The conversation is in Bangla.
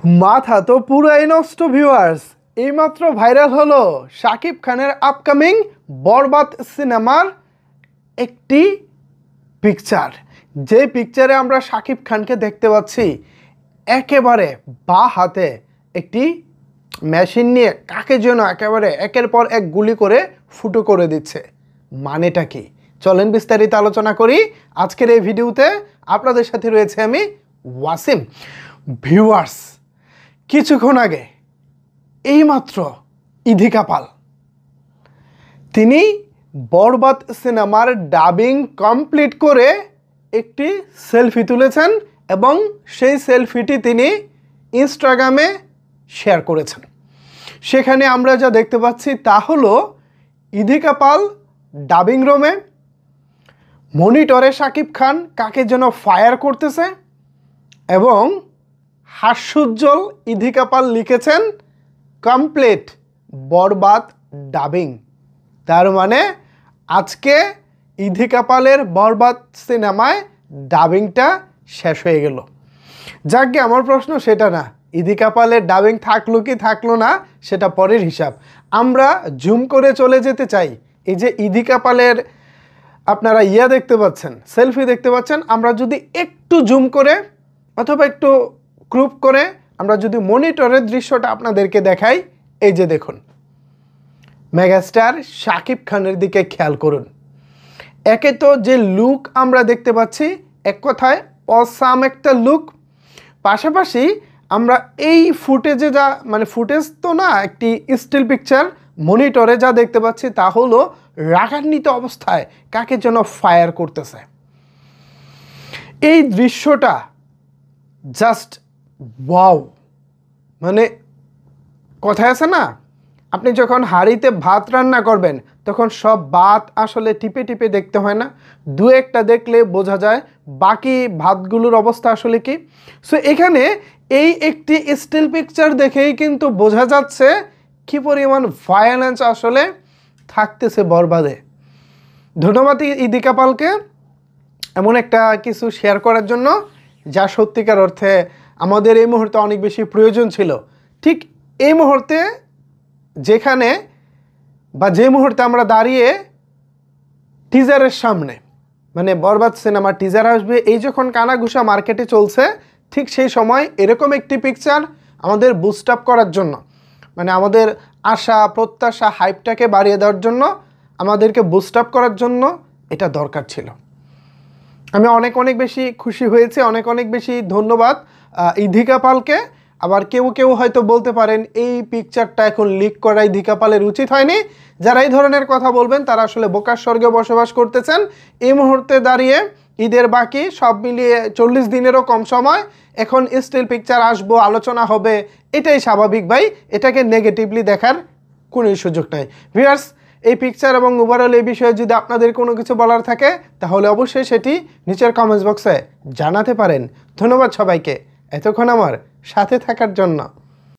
মাথা তো পুরাই নষ্ট ভিউয়ার্স। এইমাত্র ভাইরাল হলো শাকিব খানের আপকামিং বরবাদ সিনেমার একটি পিকচার, যে পিকচারে আমরা শাকিব খানকে দেখতে পাচ্ছি একেবারে বা হাতে একটি মেশিন নিয়ে কাকে যেন একেবারে একের পর এক গুলি করে ফুটো করে দিচ্ছে। মানেটা কি? চলেন বিস্তারিত আলোচনা করি আজকের এই ভিডিওতে। আপনাদের সাথে রয়েছে আমি ওয়াসিম। ভিউয়ার্স, কিছুক্ষণ আগে এইমাত্র ইধিকা পাল তিনি বরবাদ সিনেমার ডাবিং কমপ্লিট করে একটি সেলফি তুলেছেন এবং সেই সেলফিটি তিনি ইনস্টাগ্রামে শেয়ার করেছেন। সেখানে আমরা যা দেখতে পাচ্ছি তা হলো ইধিকা পাল ডাবিং রুমে, মনিটরে শাকিব খান কাকে যেন ফায়ার করতেছে এবং হাস্যোজ্জ্বল ইধিকা পাল লিখেছেন কমপ্লিট বরবাদ ডাবিং। তার মানে আজকে ইধিকা পালের বরবাদ সিনেমায় ডাবিংটা শেষ হয়ে গেল। যাকে আমার প্রশ্ন সেটা না, ইধিকা পালের ডাবিং থাকলো কি থাকলো না সেটা পরের হিসাব। আমরা জুম করে চলে যেতে চাই। এই যে ইধিকা পালের আপনারা দেখতে পাচ্ছেন, সেলফি দেখতে পাচ্ছেন, আমরা যদি একটু জুম করে অথবা একটু ক্রপ করে আমরা যদি মনিটরের দৃশ্যটা আপনাদেরকে দেখাই, এই যে দেখুন, মেগাস্টার শাকিব খানের দিকে খেয়াল করুন। একে তো যে লুক আমরা দেখতে পাচ্ছি, এক কথায় অসাম একটা লুক। পাশাপাশি আমরা এই ফুটেজে যা ফুটেজ তো না, একটি স্টিল পিকচার মনিটরে যা দেখতে পাচ্ছি তা হলো রাগান্বিত অবস্থায় কাকে যেন ফায়ার করতেছে। এই দৃশ্যটা জাস্ট ওয়াও। কথায় আছে না, আপনি যখন হাঁড়িতে ভাত রান্না করবেন তখন সব ভাত আসলে টিপে টিপে দেখতে হয় না, দু একটা দেখলে বোঝা যায় বাকি ভাতগুলোর অবস্থা আসলে কি। সো এখানে এই একটি স্টিল পিকচার দেখেই কিন্তু বোঝা যাচ্ছে কি পরিমাণ ভায়োলেন্স আসলে থাকতেছে বরবাদে। ধন্যবাদ ইধিকা পালকে এমন একটা কিছু শেয়ার করার জন্য, যা সত্যিকার অর্থে আমাদের এই মুহূর্তে অনেক বেশি প্রয়োজন ছিল। ঠিক এই মুহূর্তে যেখানে বা যে মুহূর্তে আমরা দাঁড়িয়ে টিজারের সামনে, বরবাদ সিনেমার টিজার আসবে, এই যখন কানাঘুষা মার্কেটে চলছে, ঠিক সেই সময় এরকম একটি পিকচার আমাদের বুস্ট আপ করার জন্য, আমাদের আশা প্রত্যাশা হাইপটাকে বাড়িয়ে দেওয়ার জন্য, আমাদেরকে বুস্ট আপ করার জন্য এটা দরকার ছিল। আমি অনেক বেশি খুশি হয়েছি, অনেক বেশি ধন্যবাদ ইধিকা পালকে। আবার কেউ হয়তো বলতে পারেন এই পিকচারটা এখন লিক করা ইধিকা পালের উচিত হয়নি। যারা এই ধরনের কথা বলবেন তারা আসলে বোকার স্বর্গে বসবাস করতেছেন। এই মুহূর্তে দাঁড়িয়ে ঈদের বাকি সব মিলিয়ে 40 দিনেরও কম সময়, এখন স্টিল পিকচার আসবো, আলোচনা হবে, এটাই স্বাভাবিক ভাই। এটাকে নেগেটিভলি দেখার কোনো সুযোগ নাই। ভিউয়ার্স, এই পিকচার এবং ওভারঅল এই বিষয়ে যদি আপনাদের কোনো কিছু বলার থাকে তাহলে অবশ্যই সেটি নিচের কমেন্টস বক্সে জানাতে পারেন। ধন্যবাদ সবাইকে এতক্ষণ আমার সাথে থাকার জন্য।